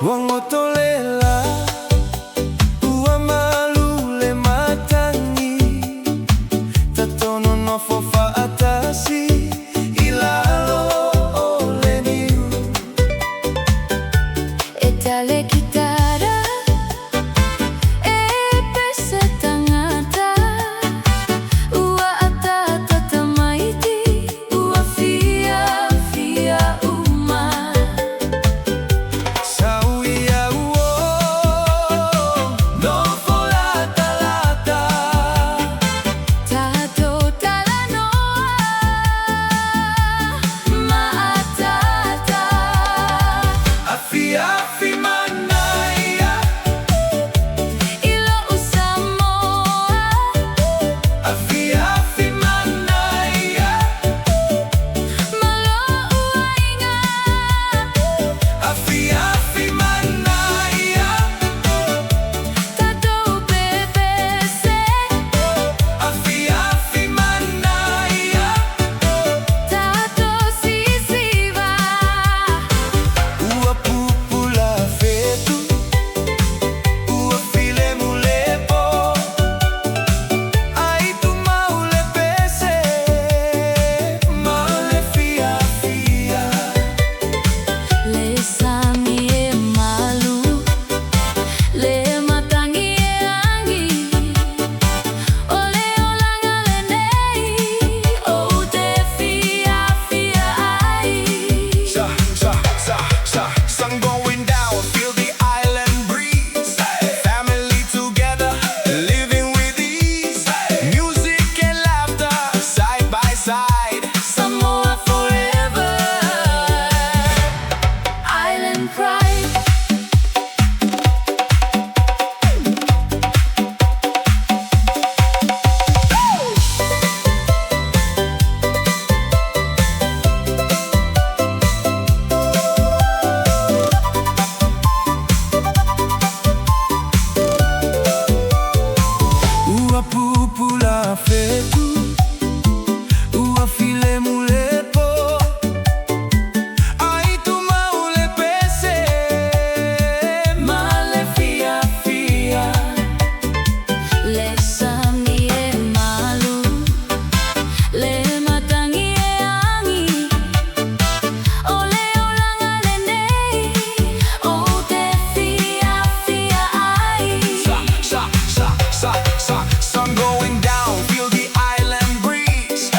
Wangotolela ua malu le matangi tatono no Fautasi I lalo o le niu E tale kitara e pese tangata ua atata tamaiti ua Fiafia uma sauia uo no folata lata Tatou talanoa maatata Afiafi Manaia Ua Ou Samoa Afiafi Manaia Malo Aiga Afiafi Manaia Tatou pepese Afiafi Manaia Tatou Siva Ua pupula fetu Ua file mulepo Ai tu maule pese Male Fiafia Le sami e malu Le matangi e angi Ole olanga le nei Ou te Fiafia ai Sun going down, feel the island breeze. Family together, living with ease. Music and laughter, side by side. Samoa forever Island pride Ua pupula fetu, ua file mulepo. Ai tu maule pese, male Fiafia. Le sami e malu Le matangi e angi Ole olanga le nei Ou te Fiafia ai Sun going down, feel the island breeze.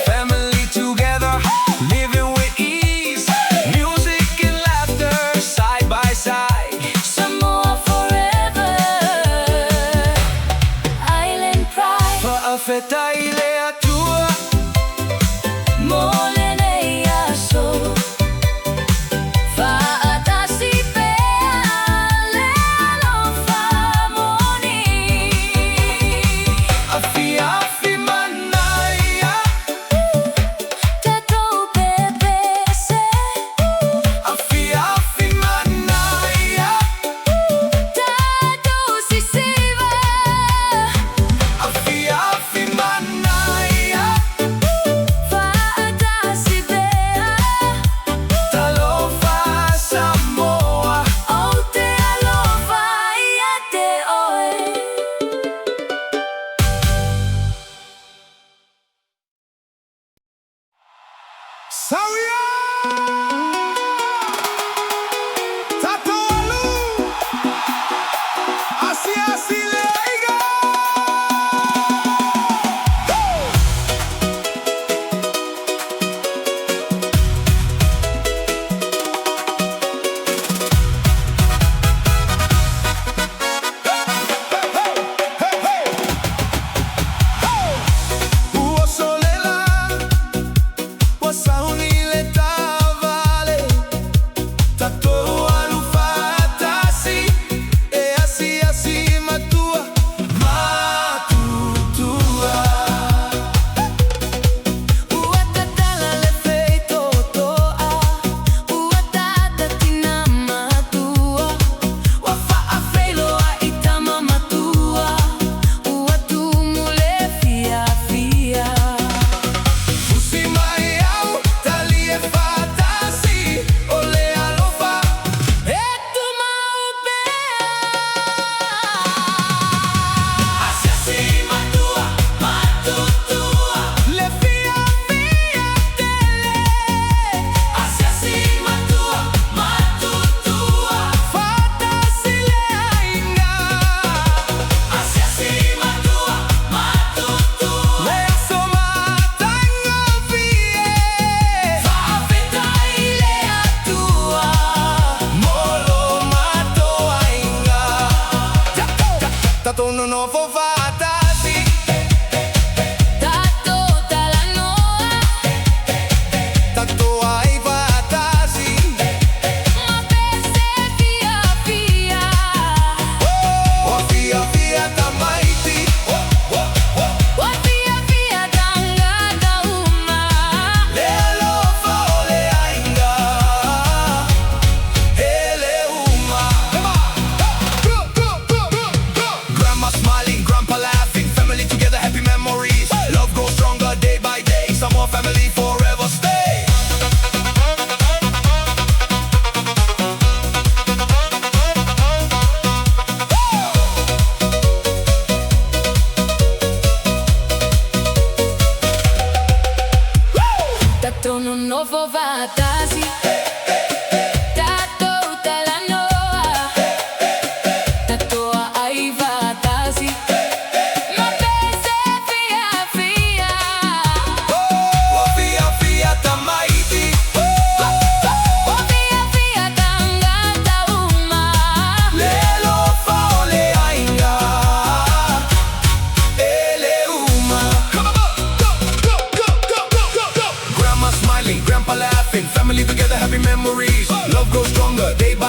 Family together, living with ease. Music and laughter, side by side. Samoa forever Island pride Faafetai le atua, Mole nei aso Fautasi pea Le alofa moni Afiafi Manaia, Tatou pepese Afiafi Manaia, Tatou Siva Afiafi Manaia.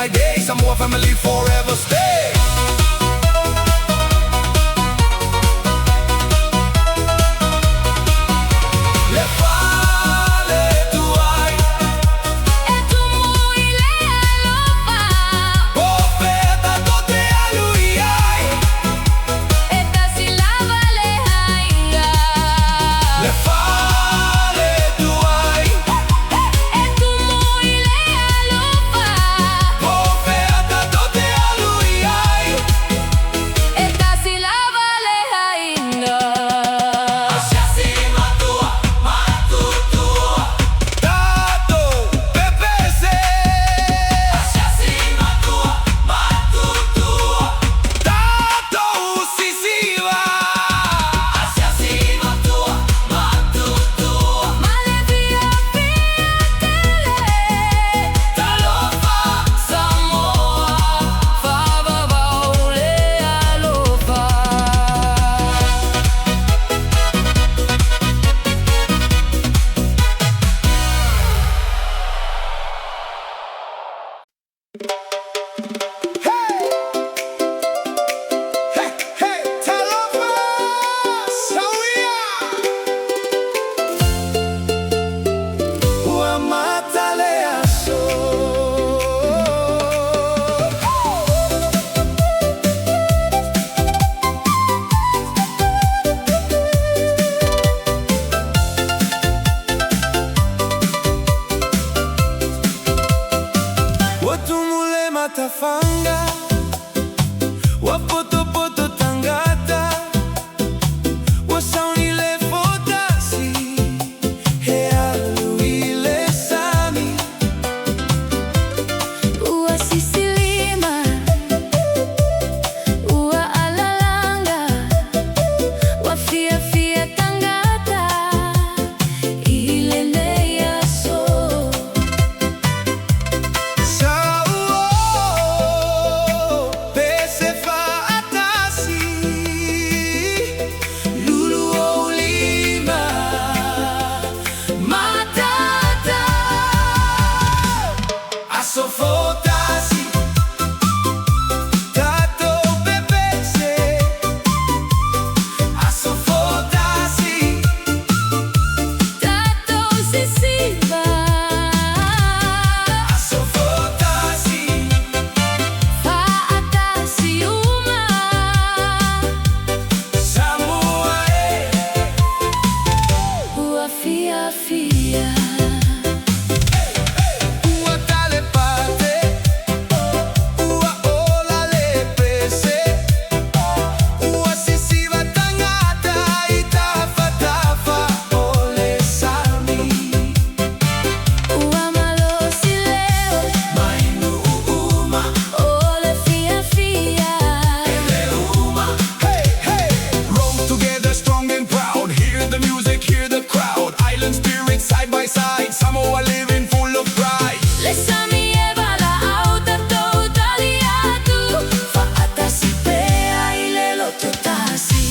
by day, Samoa family forever stay. Le fale tuai, e tu muile alofa, profeta tote aluiai. e ta si lava le Aiga. Le fale tuai, E tu muile alofa, profeta tote aluiai. e ta si lava le Aiga. Asiasi Matua, Matutua, Tatou, pepese. Asiasi Matua, Matutua, Tatou, Siva. Asiasi Matua, Matutua, Male Fiafia Tele, Talo Samoa, Fava Vaule alofa. Hey, hey, Talo Sauia. Ua matale aso. Watumule matafanga, wapoto tangata, wasauni le Fautasi, ʻUlu le sami. Ua sisilima, ua alalanga, wa fiafia tangata, I lelei aso. Sauo, pese Fautasi, ʻUlu olima, Matata, Aso Fautasi, Tatou pepese. Aso Fautasi, Tatou si Siva, Aso Fautasi, Faatasi uma, Samoa. ua fiafia. Ua tale pate, ua ola le pese, ua sisiva tangata I tafa ole sami. Ua malosi leo, Mainu uma, ole fiafia. ele uma. Hey, hey, roll together strong and proud. Hear the music, hear the crowd. Island spirit side by side. Samoa living full of pride. Le sami e bala auta totaliatu, Faatasi pea I lelo totasi.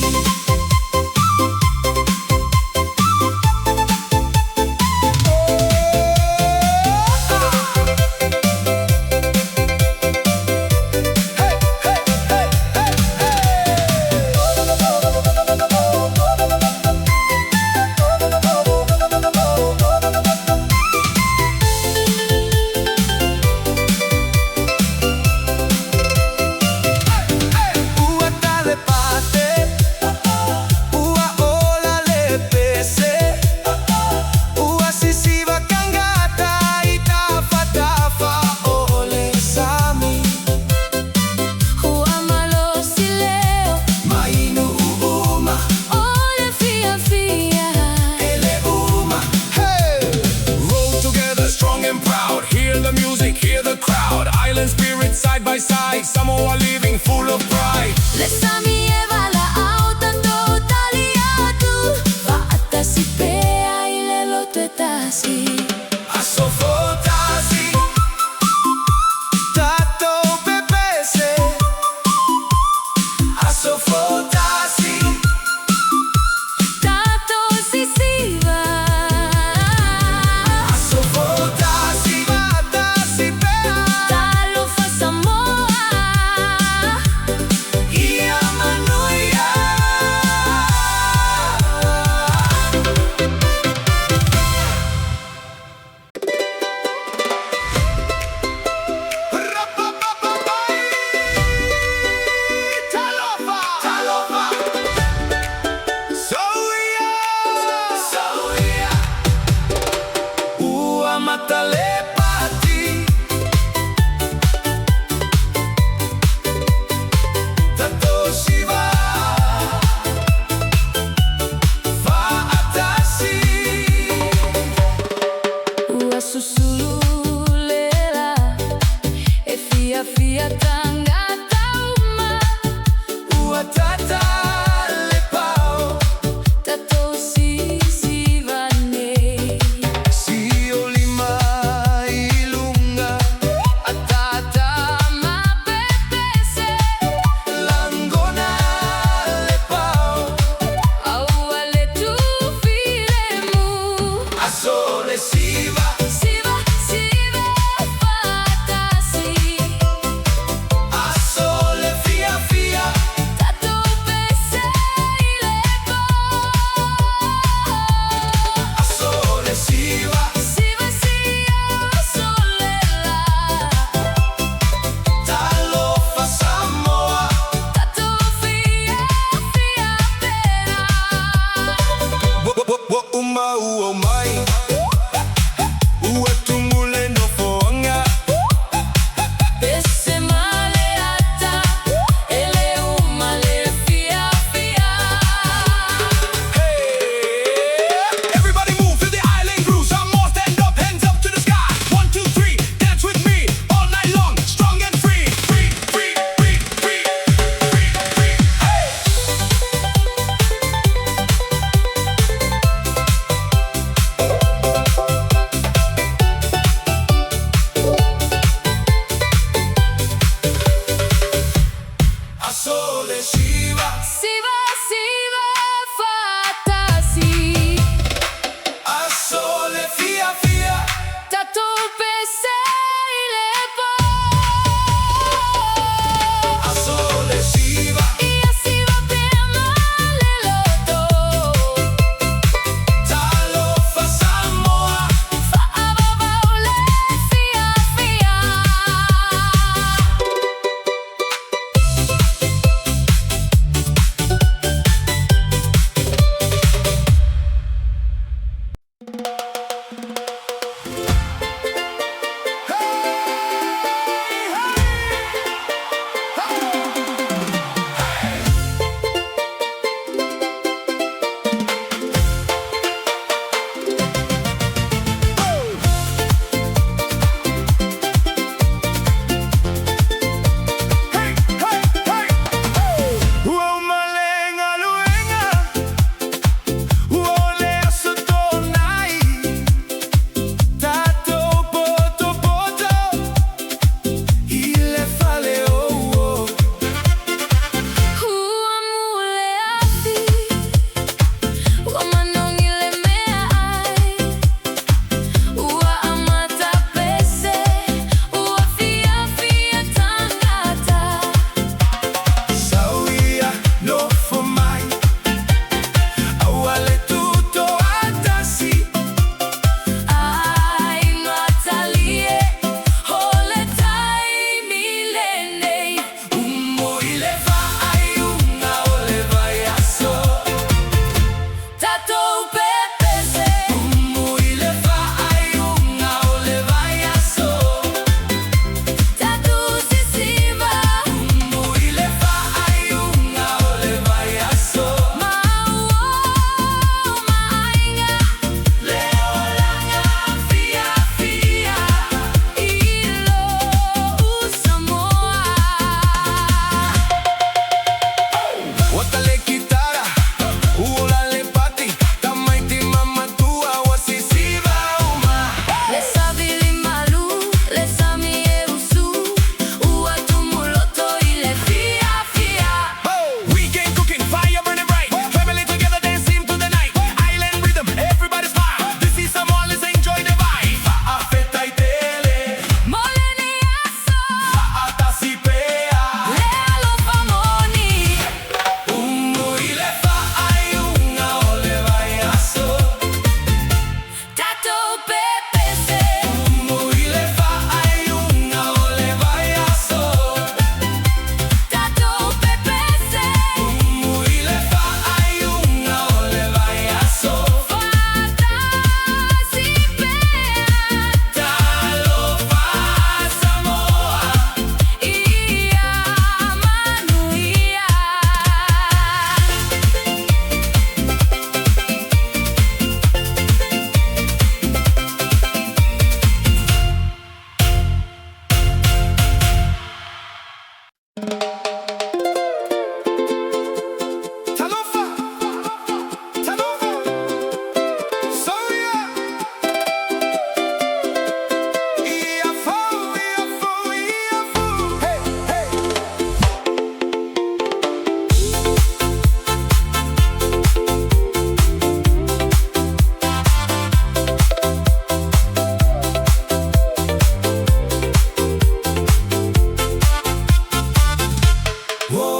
Ua tale pate, ua ola le pese, ua sisiva kangata I tafa ole sami. Ua malosi leo, Mainu uma, ole fiafia. ele uma. Hey, roll together strong and proud. Hear the music, hear the crowd. Island spirit side by side. Samoa living full of pride. Le sami e bala auta totaliatu, Faatasi pea I lelo totasi. Aso Fautasi, Tatou pepese. Aso Fautasi, Tatou si Siva, Aso Fautasi, Fautasi pea. Talo fa Fiafia tangata uma Ua tata le pao Tatou Siva nei Si o lima I lunga Atata ma pepese Langona le pao Aua le tu filemu Aso le Siva Siva Fautasi Aso le Fiafia Tatou pese le po Aso le Siva Siva solela Talo fa Samoa Tatou Fiafia pera Wo uma ua mai Ua tumule no foanga Pese maleata ele umale Fiafia Hey! Everybody move to the island groove. Some more stand up, hands up to the sky. 1, 2, 3, dance with me all night long, strong and free. Free, free, free, free, free, free. Hey! Aso le Siva, Siva Fautasi Aso le Fiafia, Tatou pese le po Aso le Siva, Ia Siva pema le loto Talo fa Samoa, Fa'avavau le Fiafia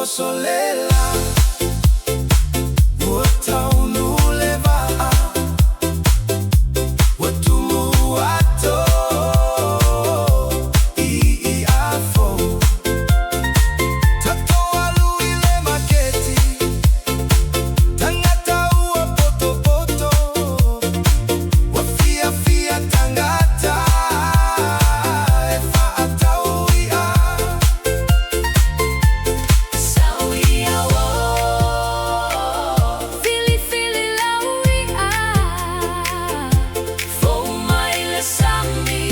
solela Ua taunu leva Ua tumu ato I'iafo Tatou alu I le Maketi Tangata ua poto poto Ua fiafia tangata E whaatau ia Fili fili lauia Fou mai le sami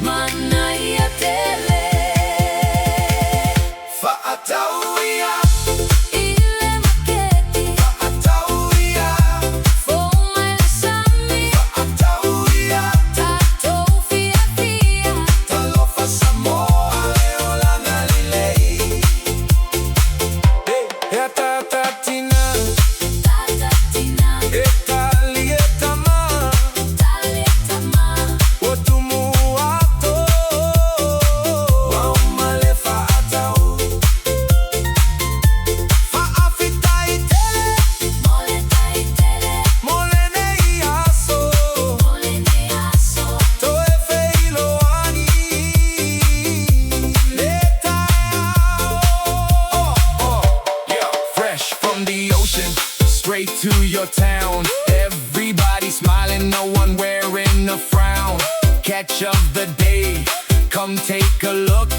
Manaia tele Whaatau ia I le Maketi Whaatau ia Fou mai le sami Whaatau ia Tatou fiafia Talofa Samoa Leolana Lelei E a tatatina Tatatina E talietama Taletama Ua tumu ato Wauma le whaatau Whaafitai tele Mole tai tele Mole nei aso Mole ne aso Toe Feiloa'i Le Yeah, fresh from the ocean Straight to your town Everybody smiling, no one wearing a frown Catch of the day, come take a look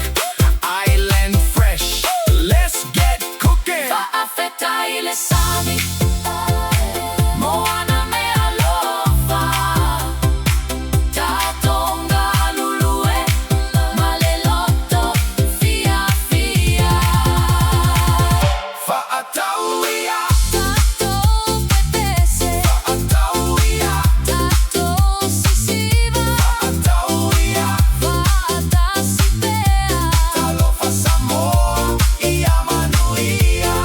Island fresh, let's get cooking Whaafetai le sami Moana me alofa Tatonga lulue Maleloto Fiafia Whaatau ia, Tatou pepese whaatau ia, Tatou sisiva whaatau ia Faatasi pea Talofa Samoa, ia manuia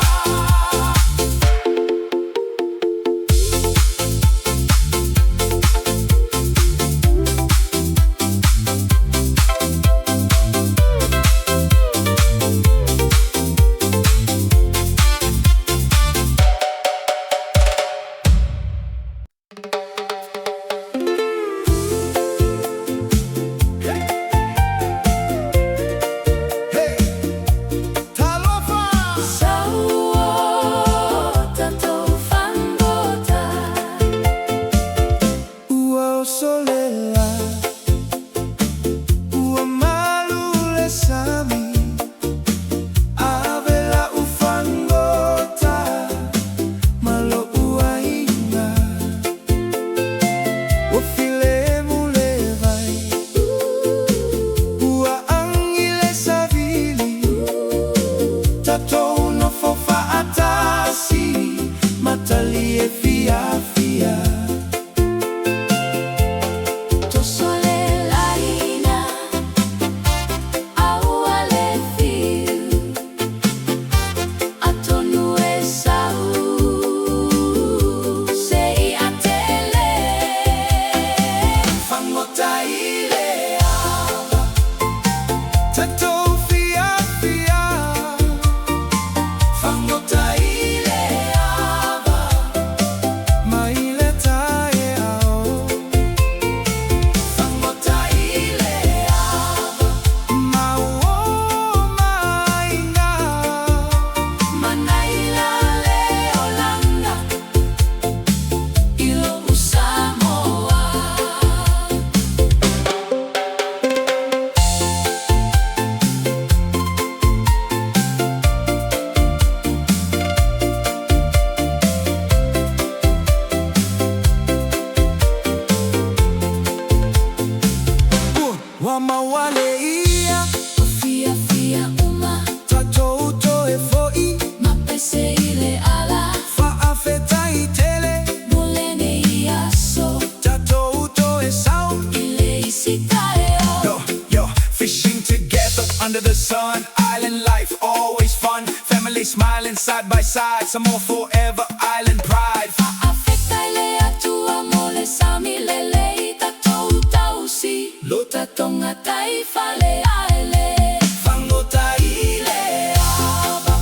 Hey, Talofa Sauo Tatou Fagota Ua solela Ua malu le sami Avela ufangota Malo ua inga Ua file mule vai Ua angile savili Tatou no fofa atasi Matalie fiafia Tosolelaina Aua le fiu Atonue sau Sei a tele Fagota ile ava Tatou fiafia Fagota ile ava Maile tae ao Fagota ile ava Mauo mainga Manaila leolanga Ua Ou Samoa Wamawale ia Fiafia uma Tatou Toe Foʻi Mapese ile ala Whaafetai tele Mulene iaso Tatou Toe Sau Ile isitaeo Yo, fishing together under the sun Island life, always fun Family smiling side by side Samoa forever, island pride Afetai le atua mole sami lelei tatou tausi Lota tonga tai fale aele Fagota ile ava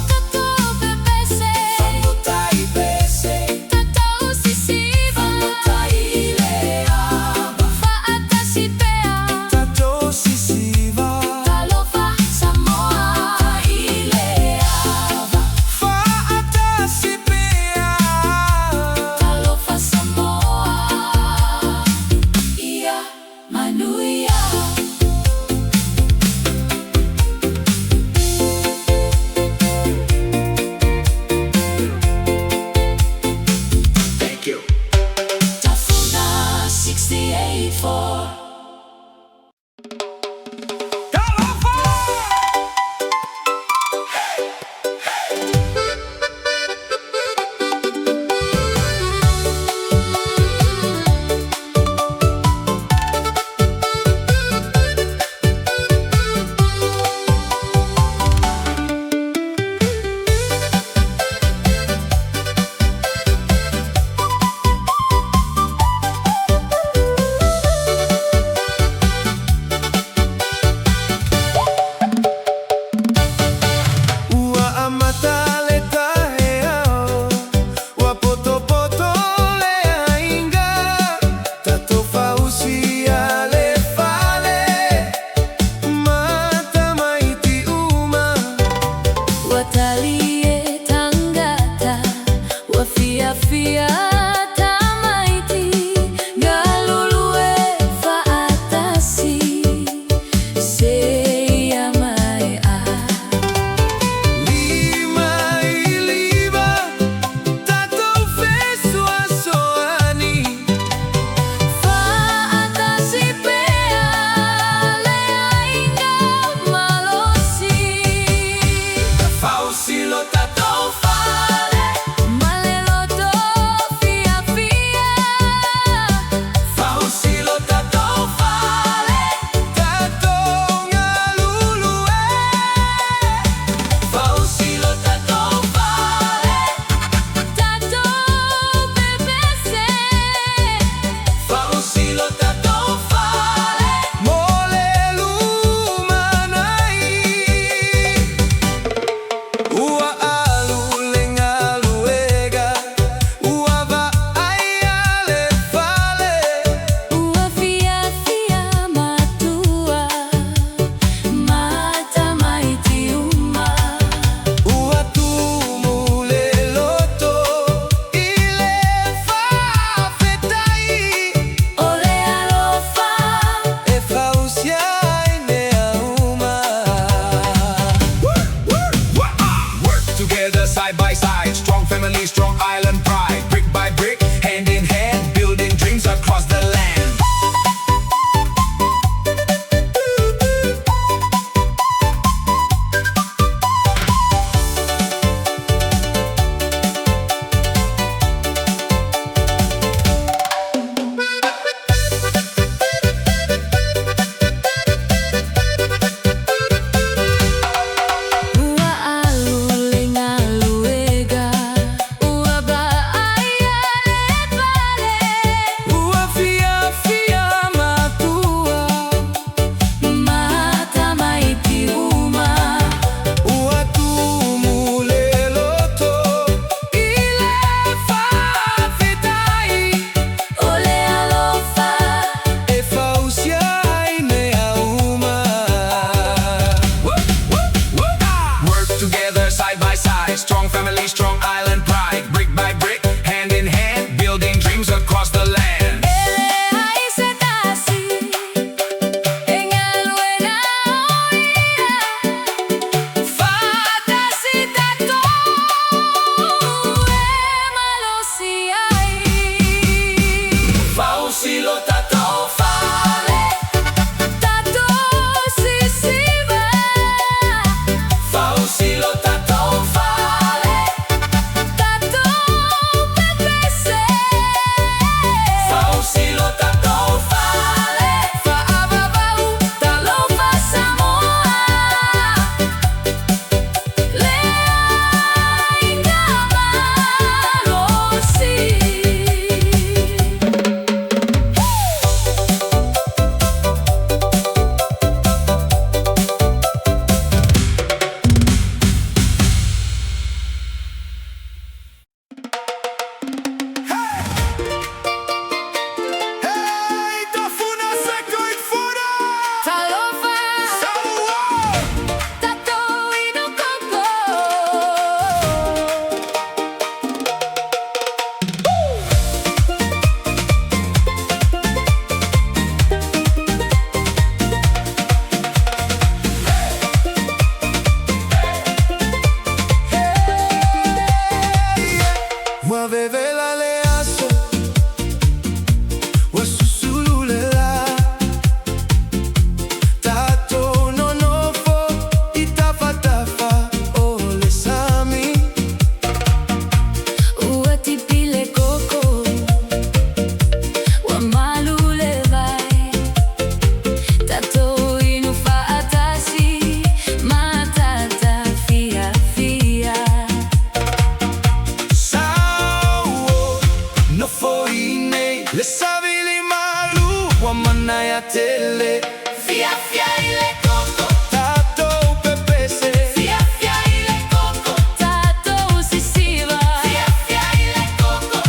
Tele, Fiafia le Koko, Tatou pepese, Fiafia le Koko, Tatou si Siva, Fiafia le Koko,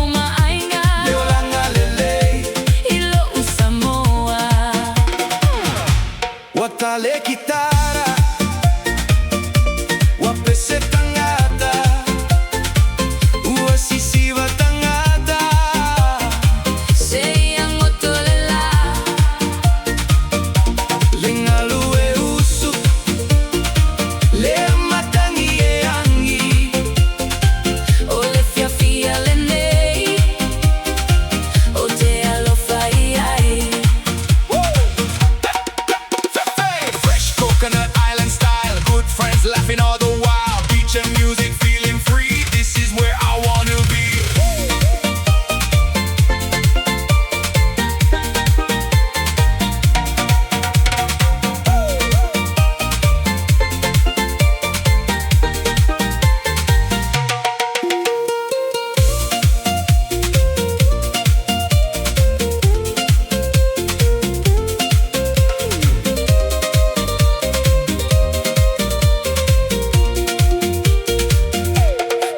ma Aiga, Leolanga Lelei le Samoa, Ua Tale kitara, Ua pese tangata, Ua Siva tangata, sei angotolela, Lengalu e usu, Le matangi e angi, o le Fiafia le nei, o te alofa'i. Fresh coconut island style, good friends laughing all the while, beach and music feeling free, this is where I wanna be.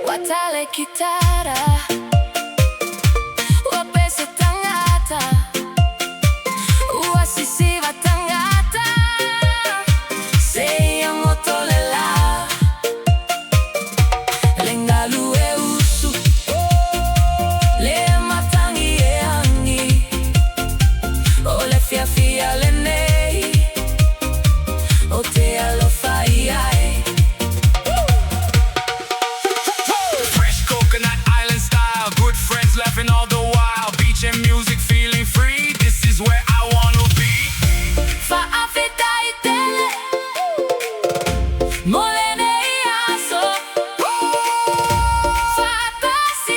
Watale kitara, ua pese tangata, ua sisiva tangata, sei angotolela, lengalu e usu, le matangi e angi, o le Fiafia le nei, o te alofa'i. Fresh coconut island style, good friends laughing all the while, beach and music feeling free, this is where I wanna be. Fa'afetai tele, molene aso, Fautasi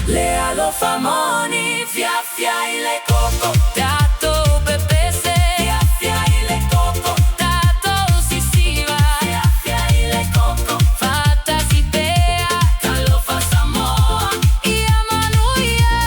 le alofamoni, Fiafia le Koko, Tatou pepese, Fiafia le Koko, Tatou si Siva, Fiafia le Koko, Fautasi Talo Samoa, ia Manatua.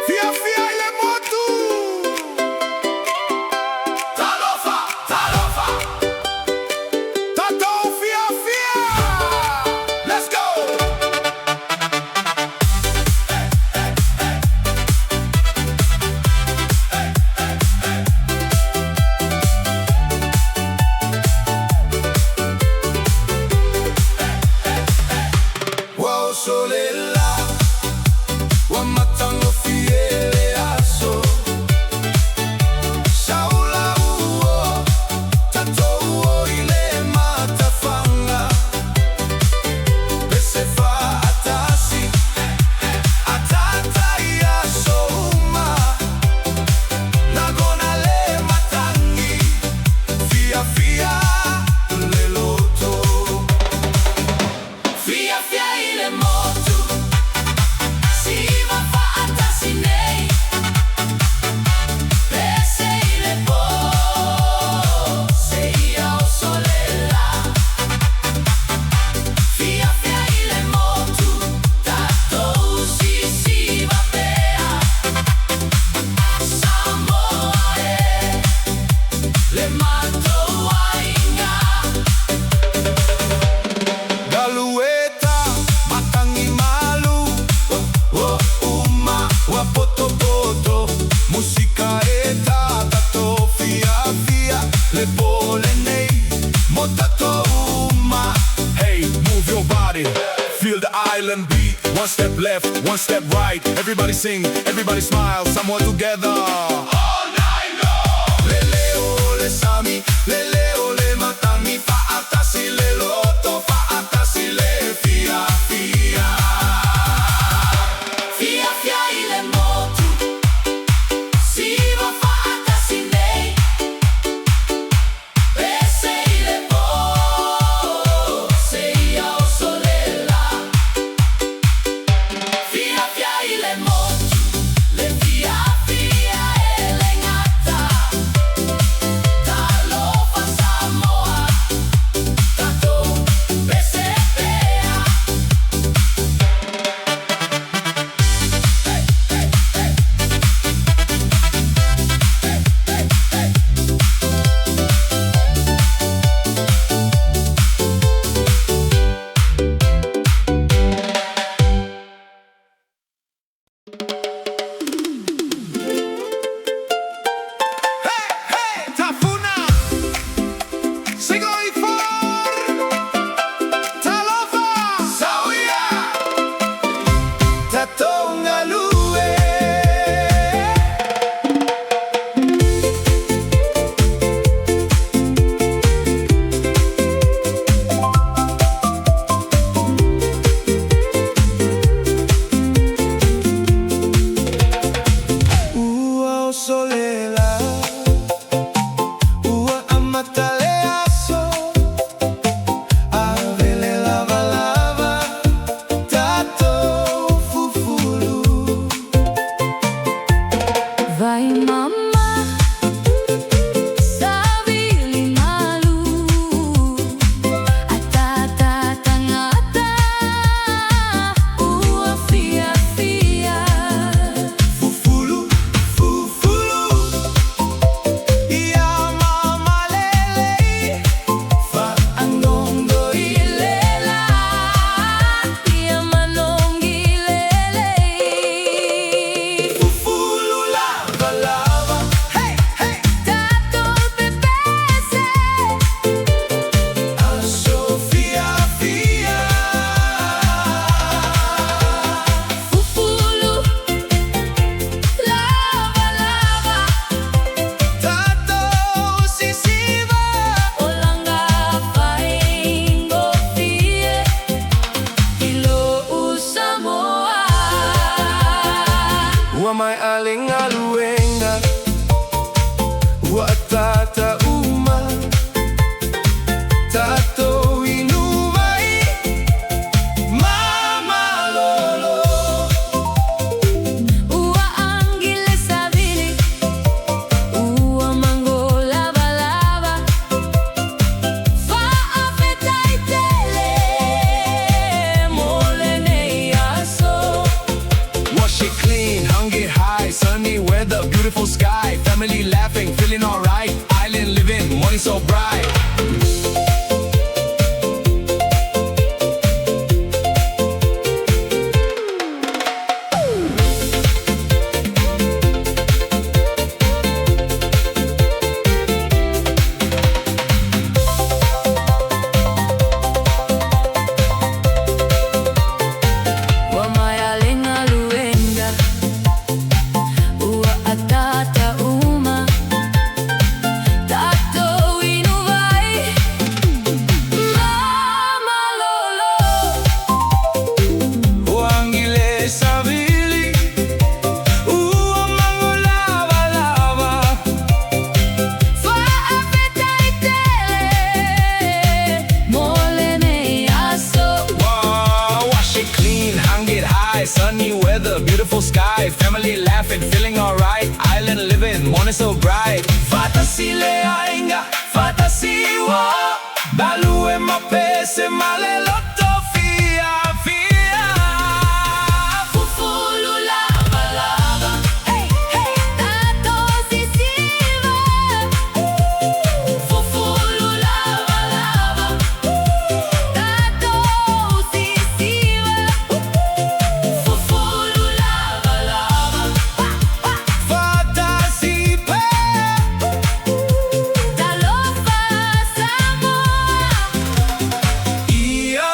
Fiafia le Motu, Talofa, Tatou Fiafia, let's go. Ua solela, Ua matango fiele aso, Saula uo, Tatou ile matafanga, Pese Fautasi, Atata Aso uma, Nagona le matangi, Fiafia le loto. Fiafia le Motu, Siva Fautasi nei, pese le po, sei Aso lela. Fiafia le Motu, Tatou si Siva pea, Samoa le Matua inga. Galueta, matangi malu, uma, poto poto, musika eta, tato Fiafia, le pole nei, motato uma. Hey, move your body, feel the island beat. One step left, one step right. Everybody sing, everybody smile, somewhere together. All night long. Lelei le sami, lelei le matangi, Fautasi le loto, Fautasi le Fiafia. Fiafia le Motu, Siva Fautasi nei, pese le po, sei Aso Ua mai aling aluenga, ua tata uma, tatou inu mai, mama lolo. Ua angile savili, ua mango lava lava, fa'afetai tele, mole nei aso. Wash it clean, hung it high, sunny weather, beautiful sky, family laughing, feeling alright, island living, morning so bright. Ua mai aling aluenga, ua atata uma, tatou inu vai, mama lolo. Uangile savili, ua mango lava lava, Fa'afetai tele, mole nei aso. wow, wash it clean, hung it high, sunny weather, beautiful sky, family laughing, feeling alright, island living, morning so bright. Fautasi le ainga, fautasi wa, balu e mapese male loto fiafia. Fufulu Lavalava, Tatou si Siva. Fufulu Lavalava, Tatou si Siva. Fufulu Lavalava, Fautasi pe, Talo Samoa. ia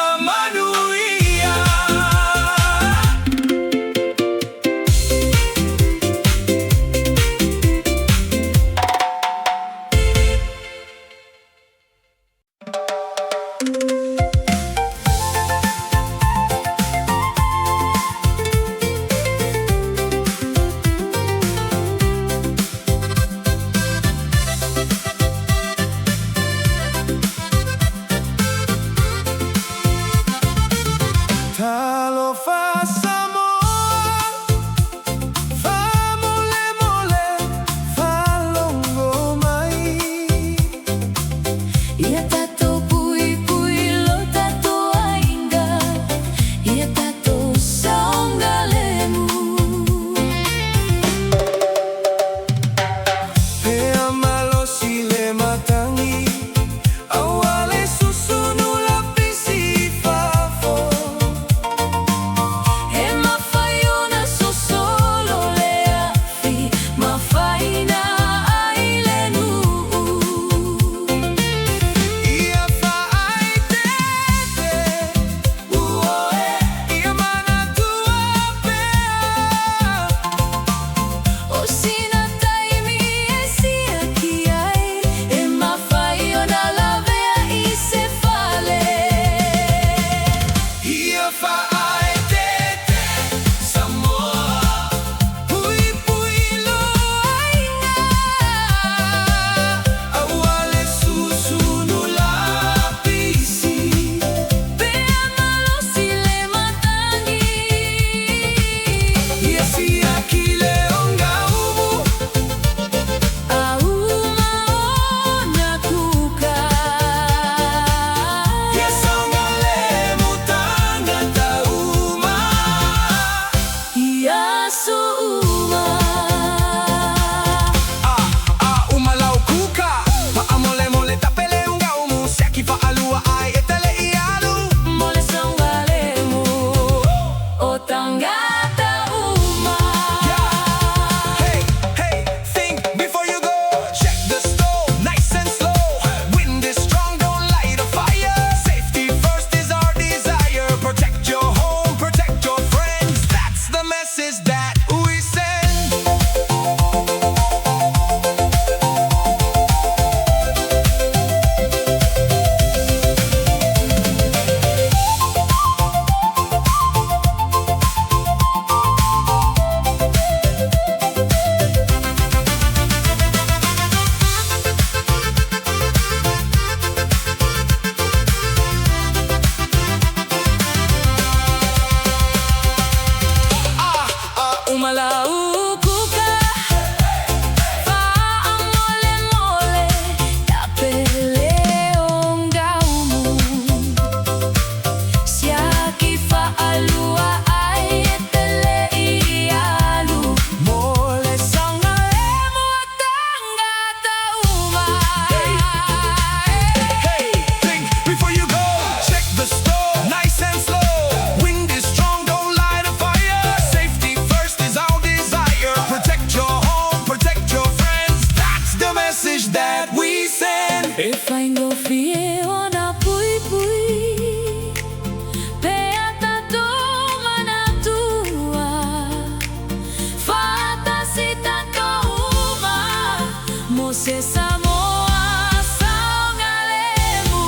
se Samoa saunga lemu.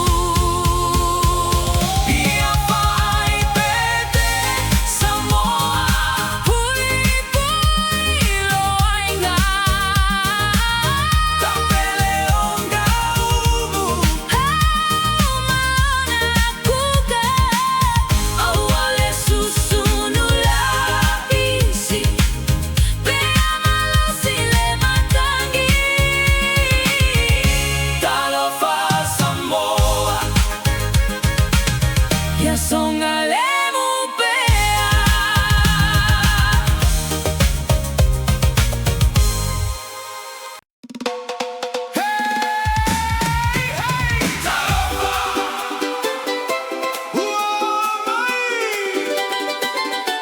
Pia pai pete Samoa pui pui lo Aiga. Tapele onga umu mana kuka awale susunu la isi pea malasi le matangi. Talo fa Samoa ya songa lemu pea.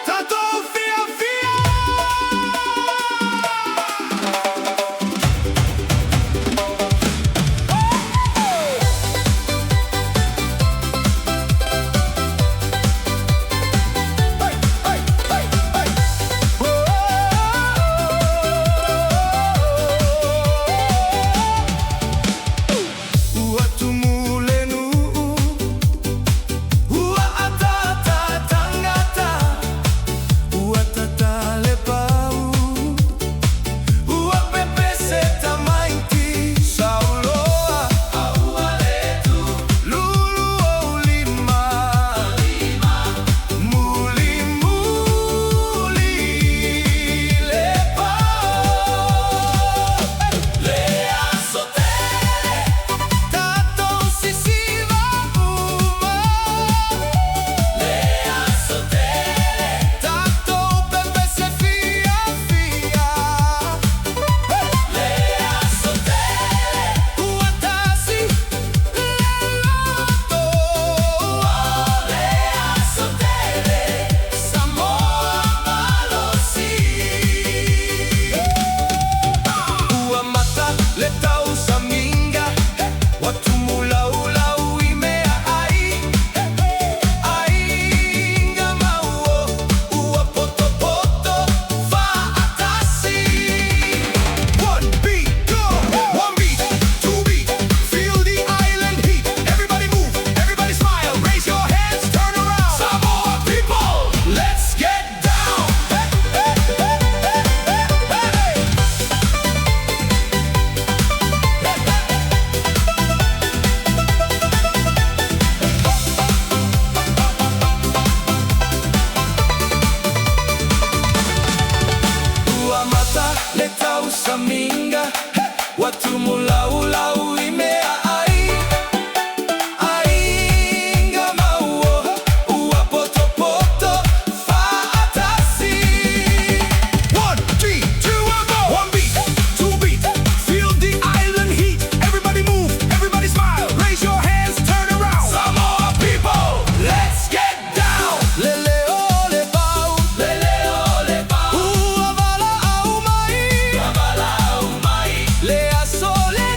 Tatou Fiafia. Ua tumulenu, ua atata tangata, ua tata le pau, ua pepese tamaiti, sauloa, aua letu, lulu ou lima, muli muli le pau, le aso tele, tatou si Siva uma, le aso tele, tatou pepese Fiafia, le aso tele, ua tasi leloto, le aso tele, Samoa malosi. Ua mata le tau saminga, watu mulau i mea ai, ainga mauo, ua poto poto Fautasi. One beat, go! One beat, two beat, feel the island heat. Everybody move, everybody smile, raise your hands, turn around. Samoa people, let's get down. Ua mata le tau saminga, watu mulau i mea ai, ainga mauo, ua poto poto Fautasi. 1, 3, 2, 1, go! One beat, two beat, feel the island heat. Everybody move, everybody smile, raise your hands, turn around. Samoa people, let's get down. Lelei le pau, ua vala au mai, le aso le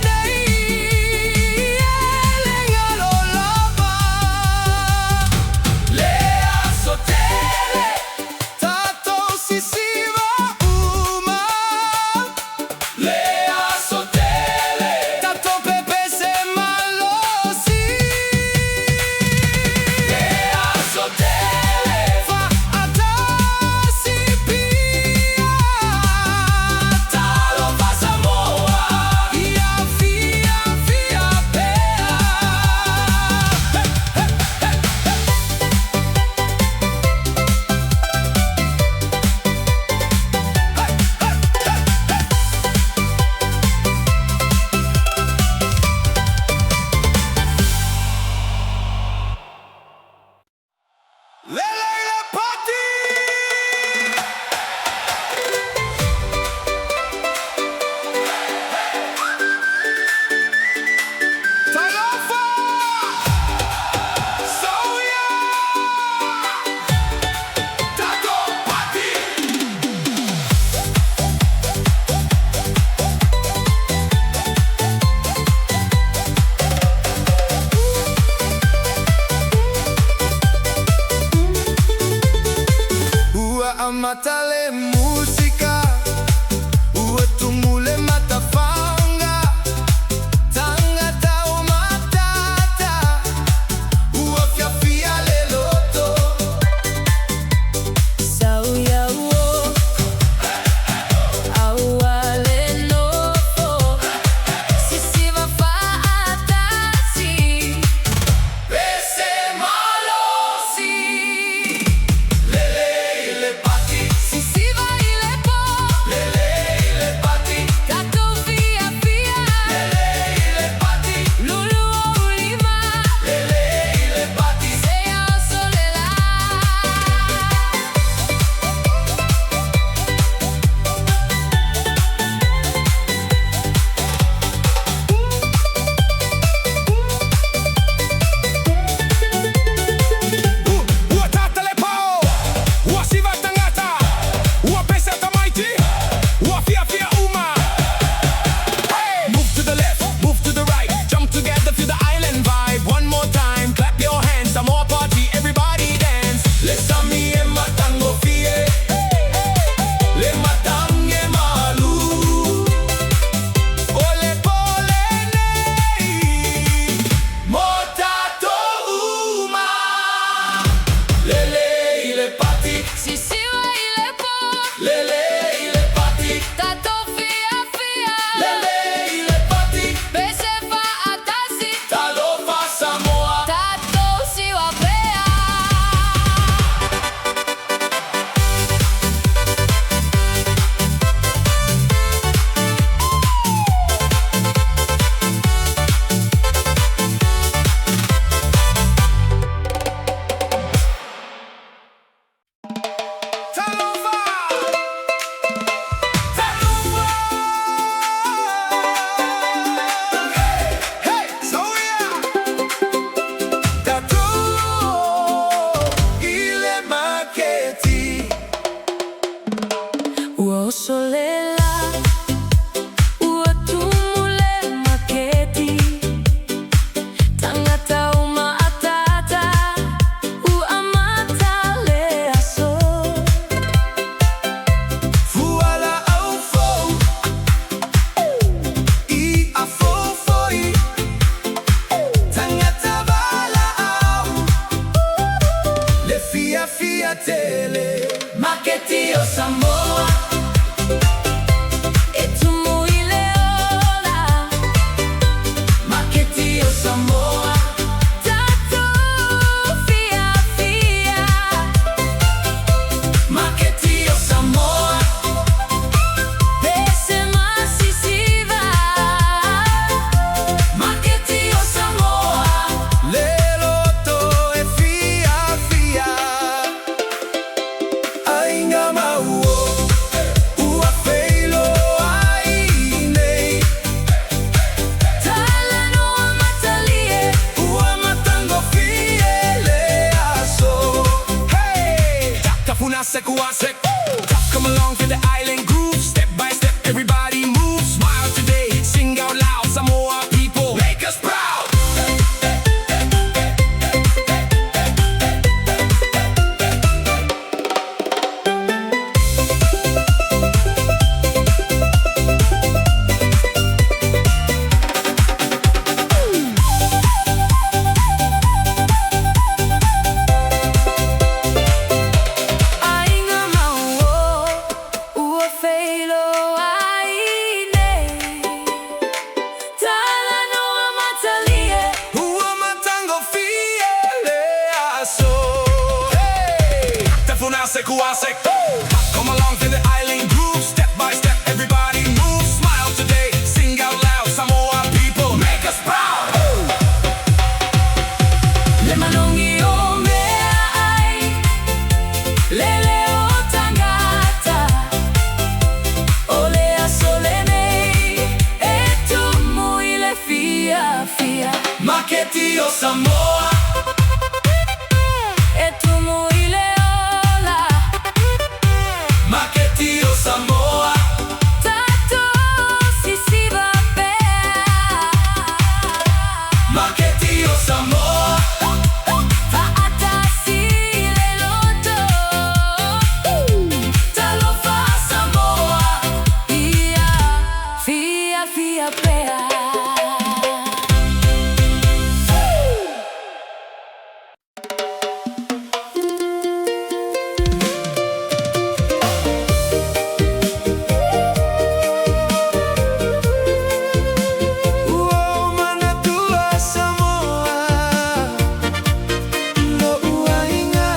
solela ua tumule Maketi tangata uma atata ua matale aso Fuala au fou I a fofoi Tangata bala au Le Fiafia Tele Maketi o Samoa Etu'e Uila Maketi o Samoa Tatou Fiafia Maketi o Samoa Pese masi Siva Maketi o Samoa Lelo toe Fiafia Aiga mauo Ua Feiloa'i nei Talano matalie Ua matango fiele aso Hey! Tafuna sekuasek Come along to the island groove Step by step everybody move Smile today, sing out loud Samoa people, make us proud Aiga mauo ua Feiloa'i nei Talano matalie Ua matango fiele aso Hey! Tafuna sekuasek Come along to the island groove Step by step everybody move Smile today, sing out loud Samoa people, make us proud Le manongi o mea ai Lele o tangata O le aso le nei Etu'e Uila Fiafia Maketi o Samoa Etu'e Uila Maketi o Samoa Tatou si Siva Maketi o Samoa Faatasi le loto Talo fa Samoa Ia Fiafia pea Ua Manatua Samoa Lo ua inga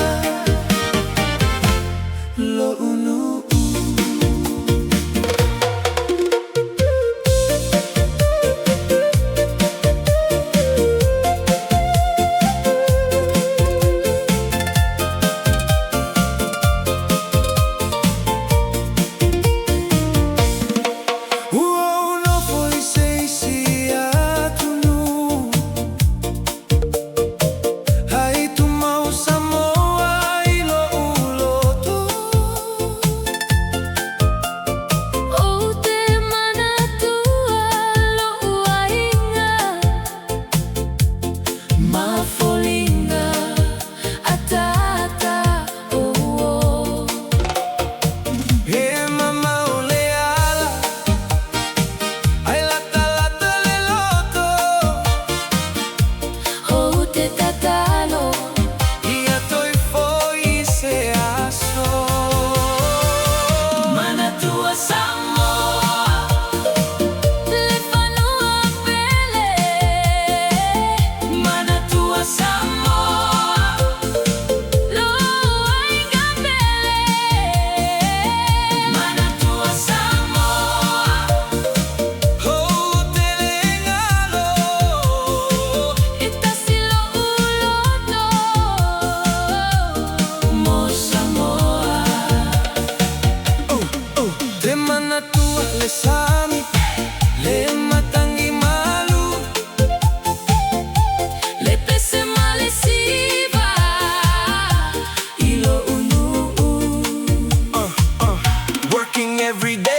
Lo unu Ua no foi seisi atunu Hai tu mau Samoa I lo uloto O te Manatua lo ua inga Mafolinga atata o He mama ole ala Ai lata lata le loto O te tatalo Ia toi foi se aso Manatua Samoa Le whanua pele Manatua Samoa Lo aiga pele Manatua Samoa Ho tele ngalo Itasilo uloto Mo Samoa Te Manatua le sami Le matangi malu Le pese male Siva Ilo unu Working every day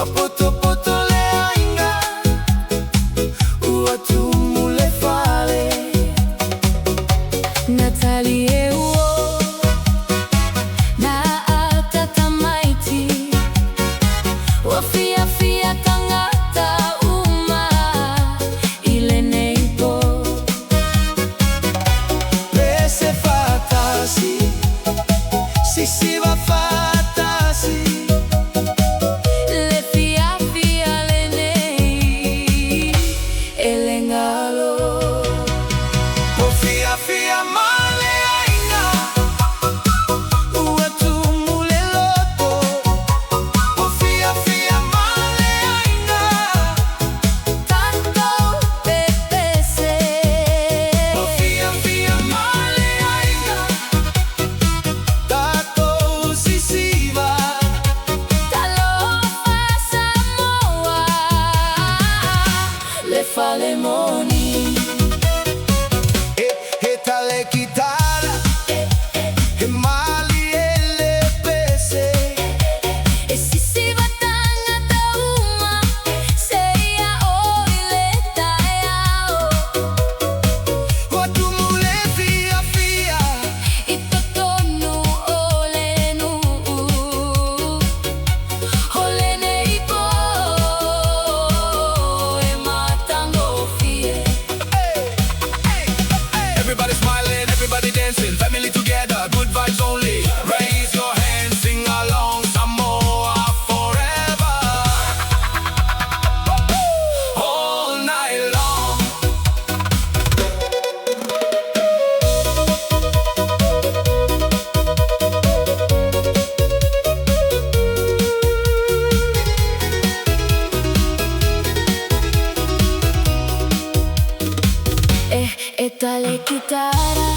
Poto le Aiga, Ua tumu le Fale. Natali e uo na atata maiti Ua fiafia tangata uma ile neipo Aso Fautasi, si Siva Fautasi. le fiafia le nei ele ngalo Afiafi Manaia, Ua tumu le loto. Afiafi Manaia, Tatou pepese Afiafi Manaia, Tatou si Siva. Talo Samoa le fale moni Tale kitara, mali ele pese. e si Siva tangata uma seia oile taeao Ua tumu le Fiafia, I totonu olenu Olene ipo e matango fie Everybody smiling, everybody dancing, family together, good vibes only. Raise your hands, sing along, Samoa forever. All night long. E tale kitara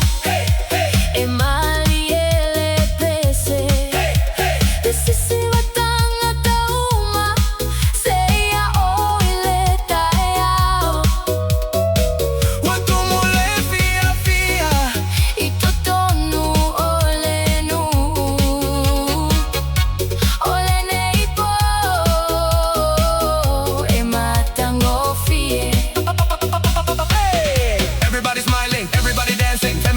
e mali ele pese e si Siva tangata uma seia oile taeao Ua tumu le Fiafia, I totonu olenu Olene ipo e matango fie everybody smiling, everybody dancing, family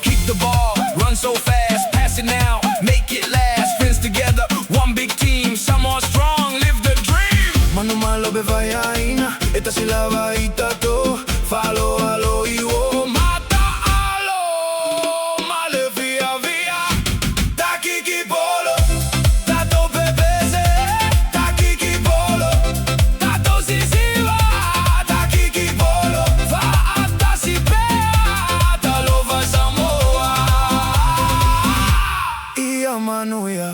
Keep the ball, run so fast, pass it now, make it last. Friends together, one big team, Samoa strong, live the dream. Mano malo be vaiaina, eta si lava i tatou. Falo alo i o mata alo, male fiafia. Ta Kiki Polo, tatou pepese. Ta Kiki Polo, tatou Siva. Ta Kiki Polo, Fautasi pea, Talo vai Samoa. Ia Manaia.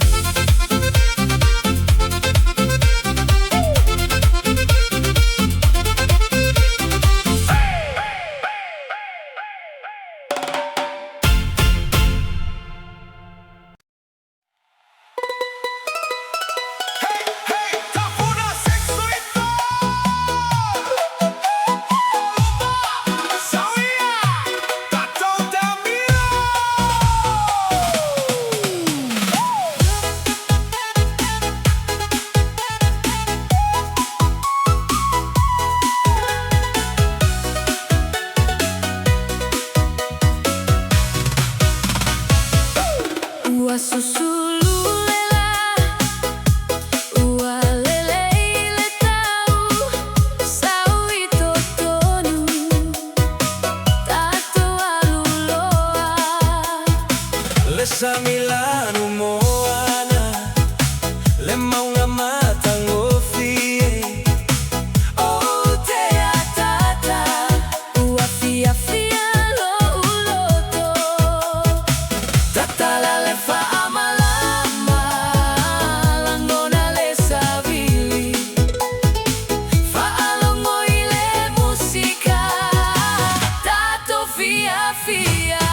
Sa Milano moana, le maunga matangofie. O te atata, ua fiafia lo uloto. Tatala le faamalama, langona le savili. Faalongo i le musika, tatou fiafia.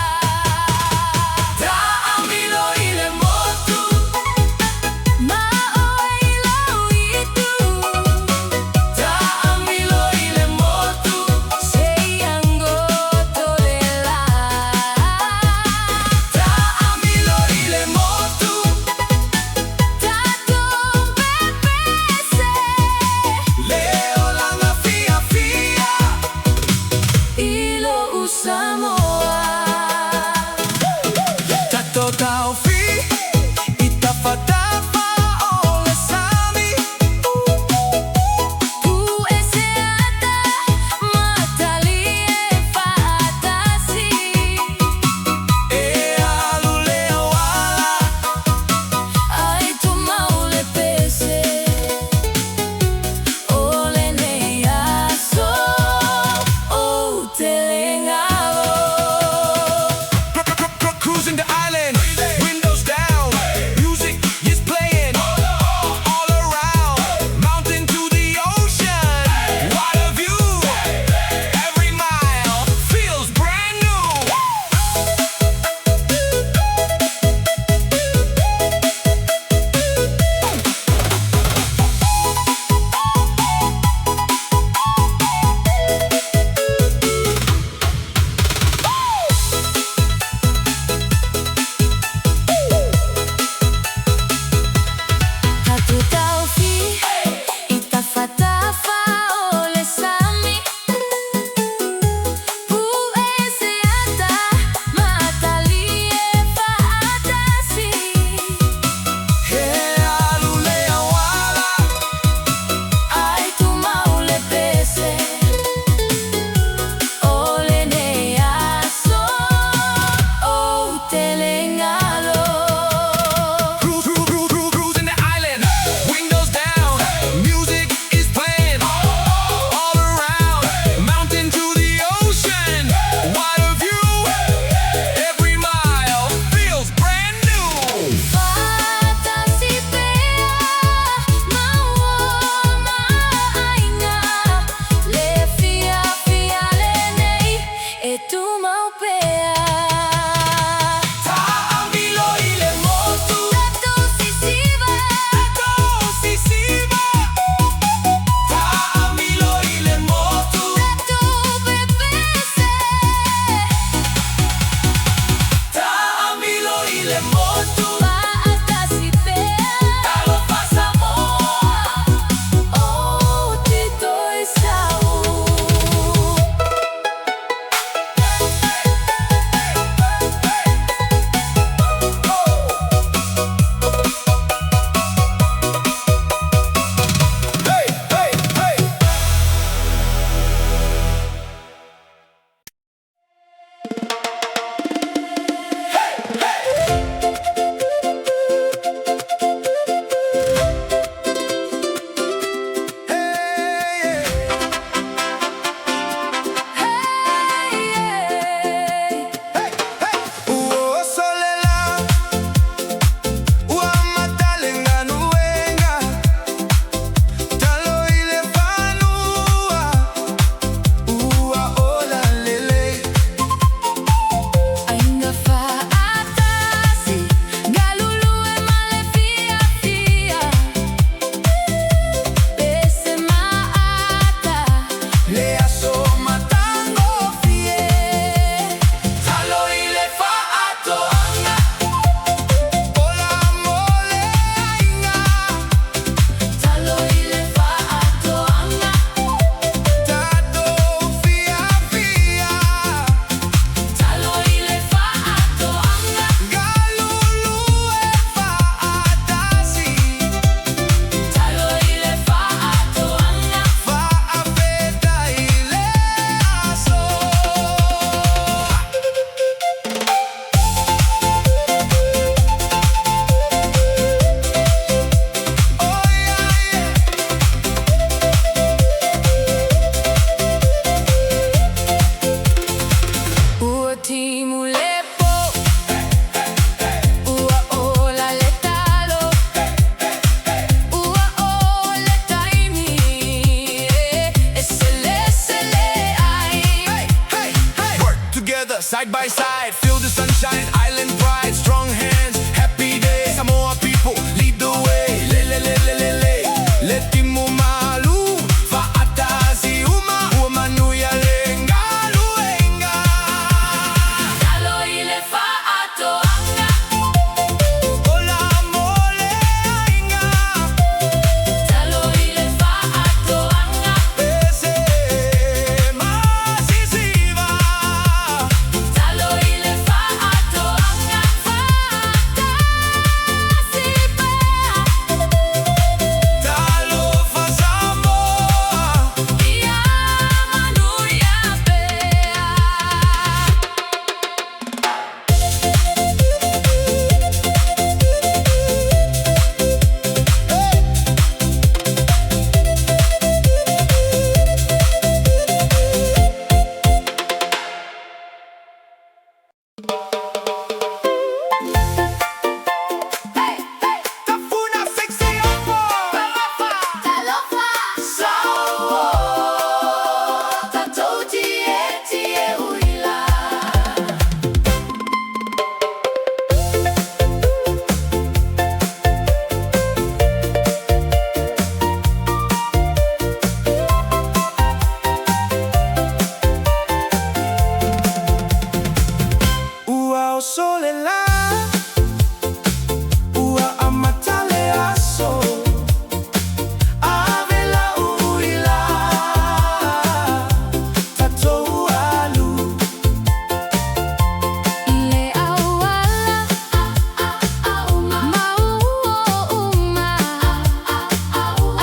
solela ua amatale aso avela uila tatou alu le awala uma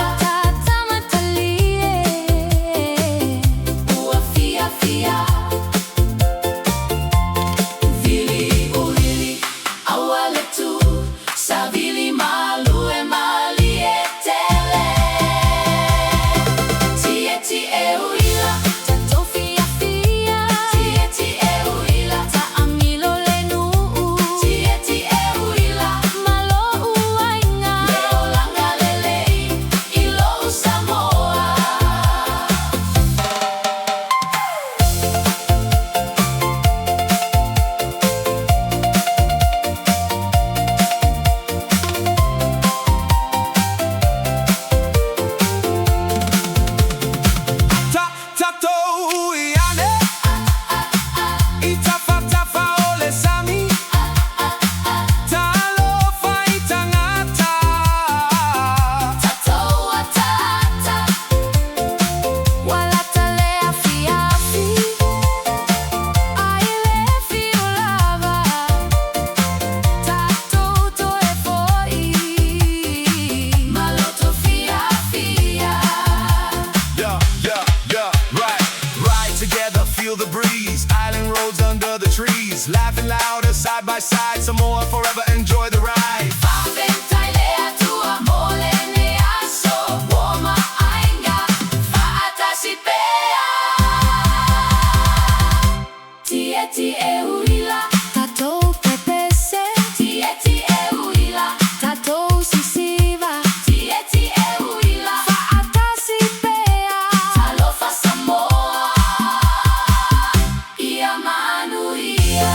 atata matalie ua fiafia vili uili awale tu savili malue malie tele Ti'eti'e Uila tatou fiafia Ti'eti'e Uila ta'amilo lenu Ti'eti'e Uila malo uainga leolanga lelei ilo Samoa Tatou iane itafatafa ole sami Talo fai tangata Tatou atata wala tale afiafi aile fiolava Tatou Toe Foʻi maloto fiafia Yeah, right together, feel the breeze. Island roads under the trees, laughing louder side by side. Samoa forever, enjoy the ride. Fa'aventaile atua molene aso woma Aiga Fautasi pea Ti'eti'e Uila Tatou pepese Ti'eti'e Uila Tatou Siva Ti'eti'e Uila Fautasi pea Talo fa Samoa ia manuia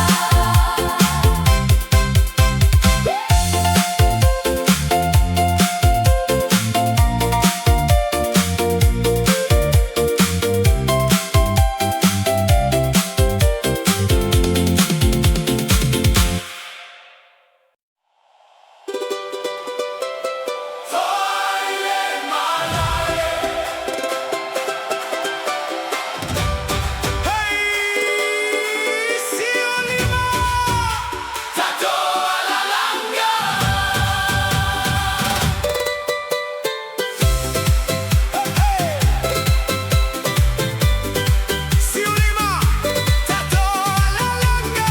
Hey, Siolima, Tatou alalanga. Siolima, Tatou alalanga.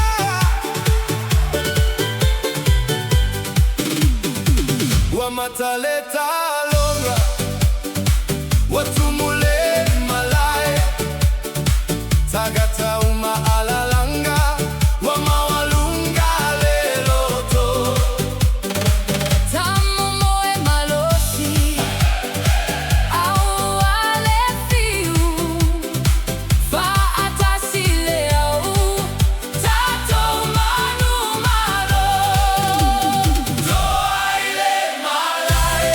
Wamataleta longa, watumule Malae, tagata uma alalanga, wamawalunga leloto. Tamu moe malosi au ale fiu Fautasi leau tatou manu maro Toe Malae,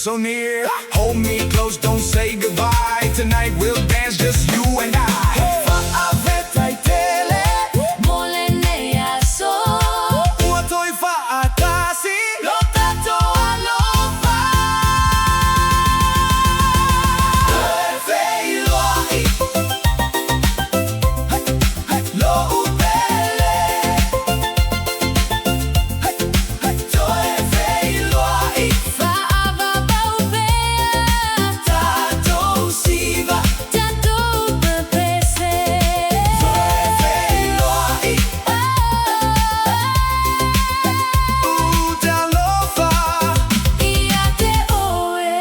so near. Hold me close, don't say goodbye. Tonight we'll dance, just you and I. Fa'aveta Tele, Mole nei aso, Ua Ou Toe Foʻi, lo tatou alofa. Toe Feiloa'i, lo Tele, Toe Feiloa'i, Fa'ava baupea, Tatou Siva, tatou pepese. Toe Feiloa'i, Talofa. Ia te oe.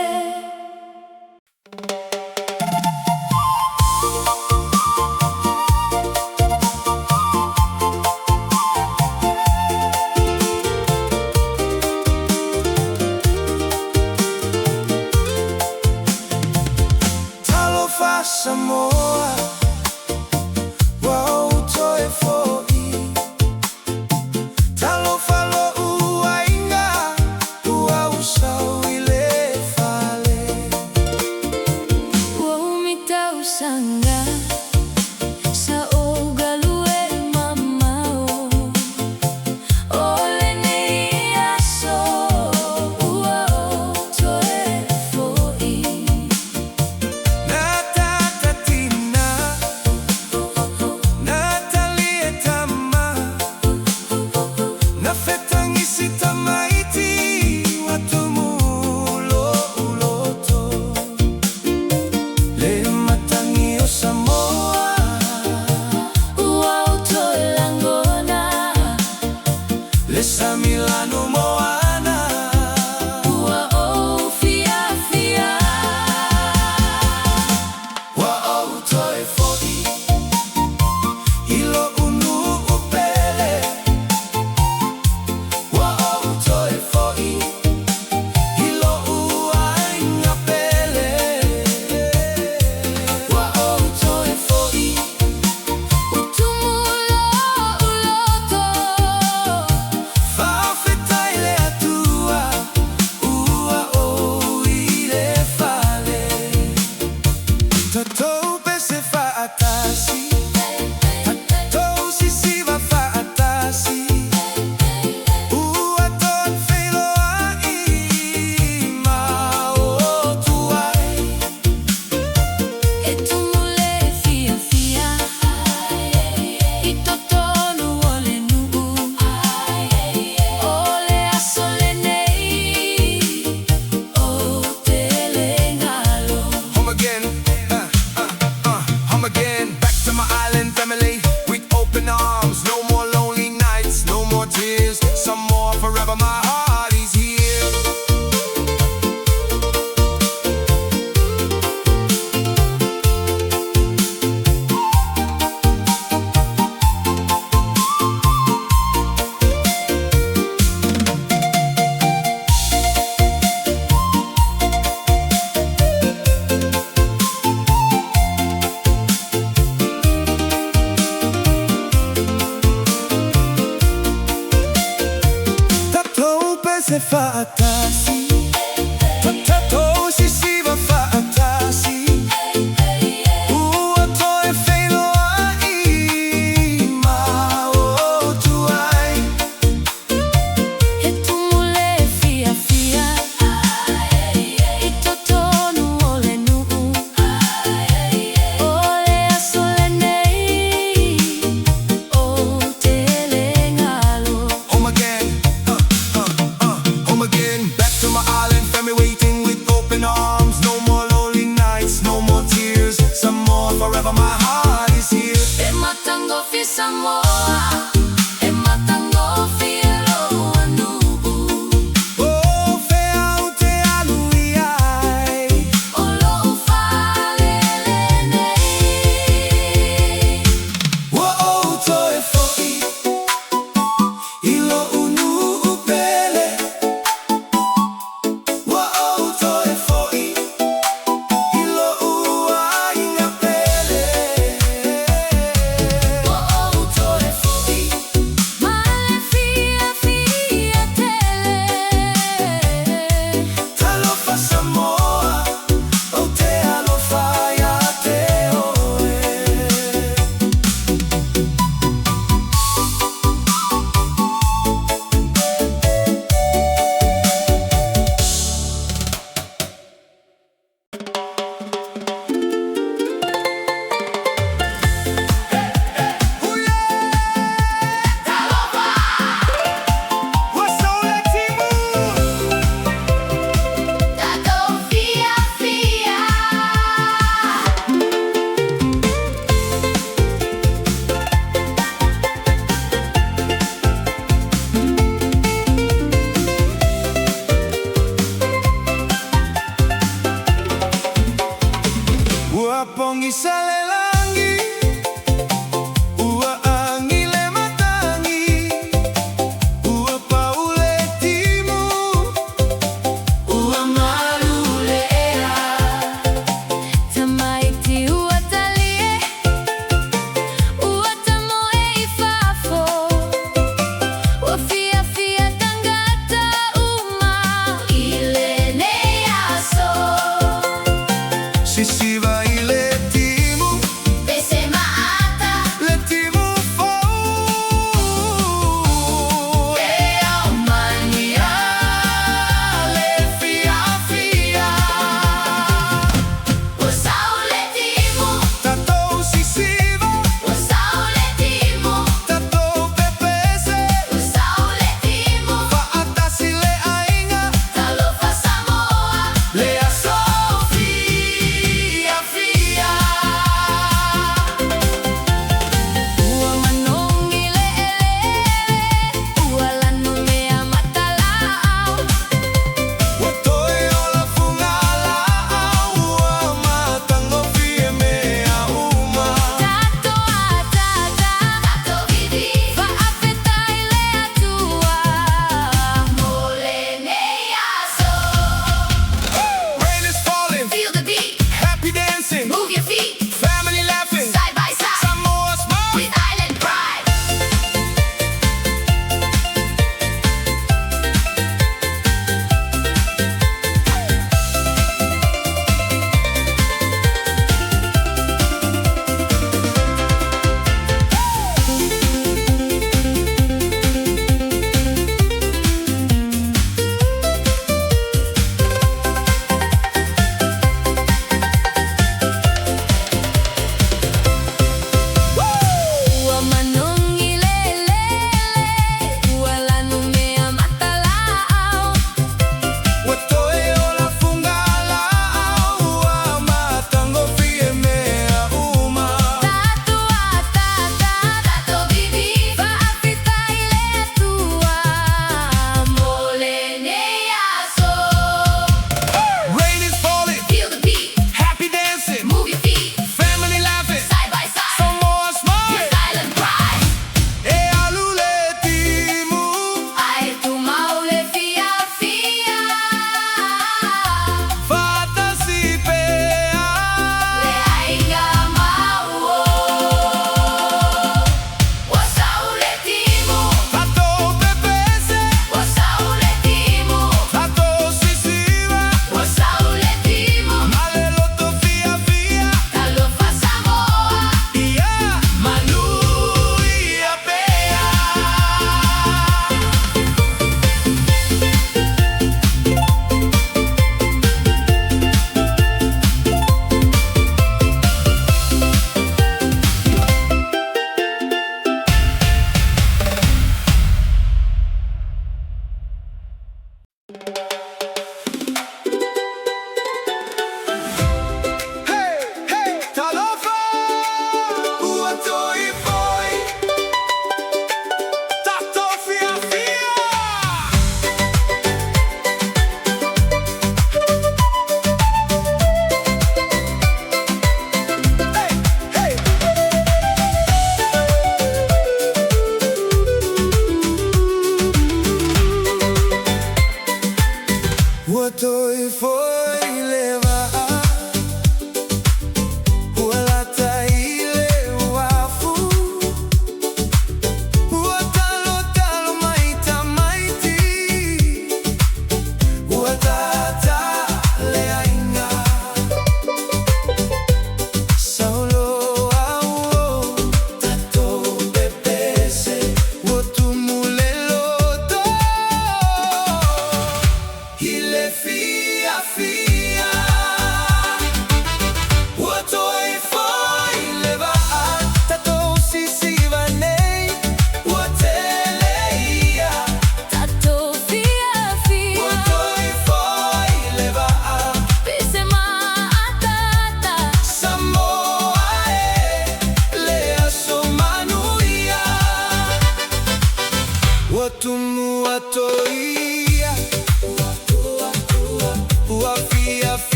Nonstop Samoa, Ua Ou Toe Foʻi, Talo falo Aiga, Ua Sau le Fale. Ua umitau sanga, sa o galue mamao. Ole nei aso, Ua Ou Toe Foʻi. Na tatatina, na talietama, na fetangisi tamaiti, watumulo uloto. Le matangi o Samoa, Ua Ou Toe Langona, le samilano moana. Ua Ou Fiafia. Ua Ou Toe Foʻi, ilo unu upele. Ua Ou Toe Foʻi, ilo uainga pele. Ua Ou Toe Foʻi, Utumulo uloto, faafetai le atua. Ua Ou le Fale, Tatou pese Fautasi, Tatou si Siva Fautasi. Ua Toe Feiloa'i, Matua. e tumule fiafia. I totonu ole nu'u, ole aso lenei, o tele ngalo. Home again, home again. Back to my island family with open arms. No more lonely nights, no more tears. Some more forever. My heart is here. Tatou pese Fautasi, Tatou si Siva Fautasi. Ua Toe Feiloa'i, Matua. E tumule fiafia. I totonu ole nu'u, ole aso lenei, o tele ngalo. Home again, home again. Back to my island family waiting with open arms. No more lonely nights, no more tears. Some more forever. My heart is here. E matango fi Samoa, e matango fi Eloa nu'u. Oh, feau te aluiai. Olo ufale lenei. Ua Ou Toe Foʻi, ilo unu upele. Ua Ou Toe Foʻi, ilo uainga pele. Ua Ou Toe pongi salelangi Ua angi le matangi Ua Ou le Timu Ua malu le ea Tamaiti ua talie Ua tamoe I fafo Ua fiafia tangata uma I Lelei aso Si Siva I le Timu Pese maata Le Timu Fou E au mania Le Fiafia Ua Sau le Timu Tatou si Siva Ua Sau le Timu Tatou pepese Ua Sau le Timu Faatasi le Aiga Talo fa Samoa Le Aso Fia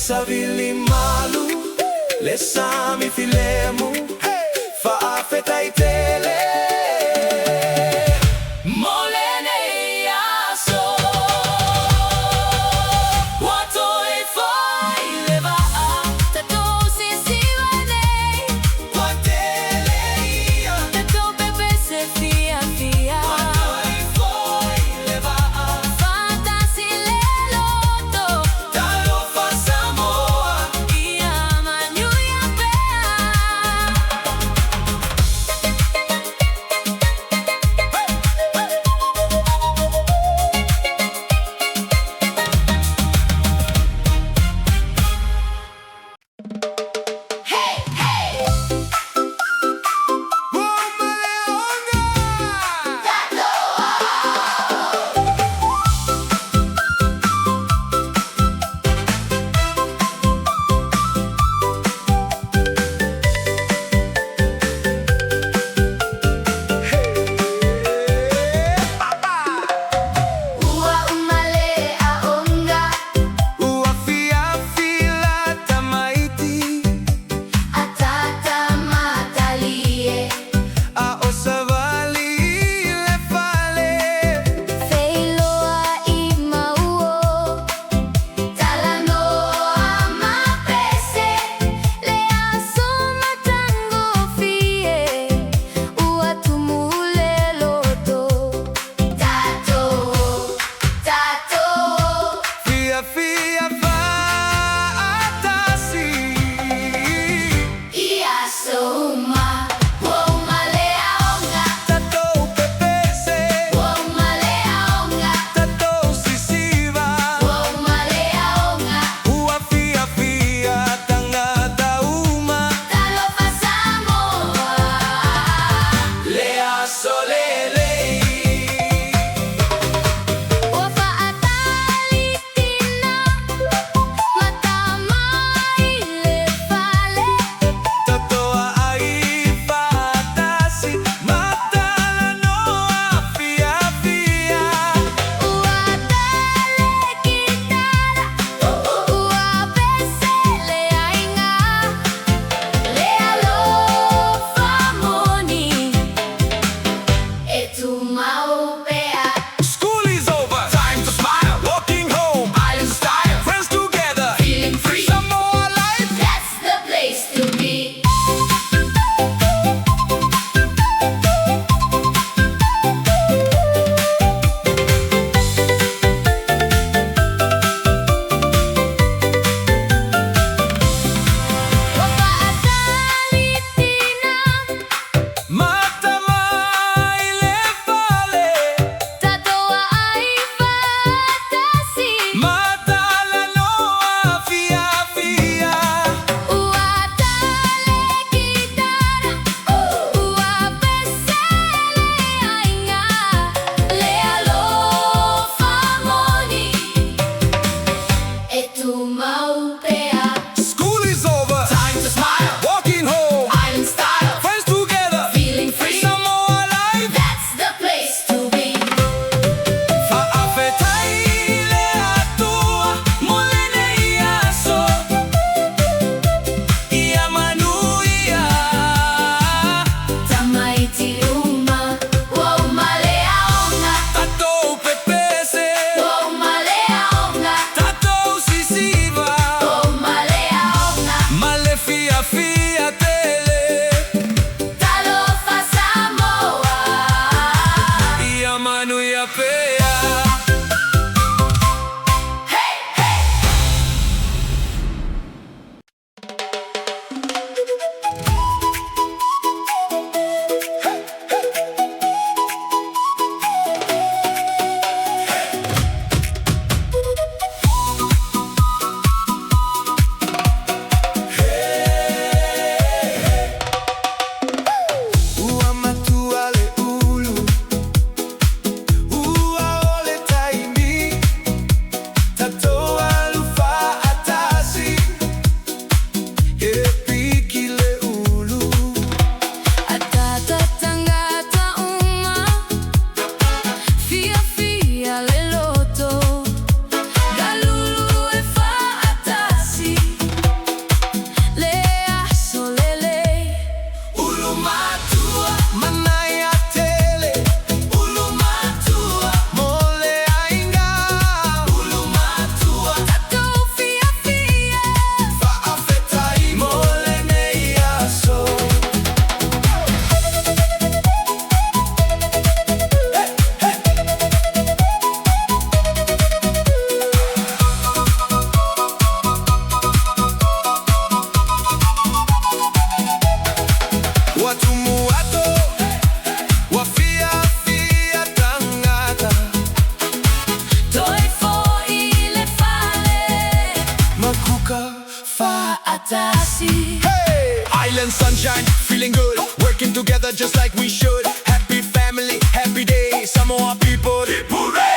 savili malu, le sami filemu, fa'afetai tele. Molene Aso Ua Toe Foʻi le va'a Tatou si Siva nei Ua tele ia, Tatou pepe se Fiafia Toi foi le va'a, Fautasi le loto Talo fa Samoa, Ia manu ia pea just like we should. Happy family, happy day, Samoa people. Hooray!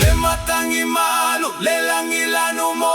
Le matangi malu, le langi lanu mo.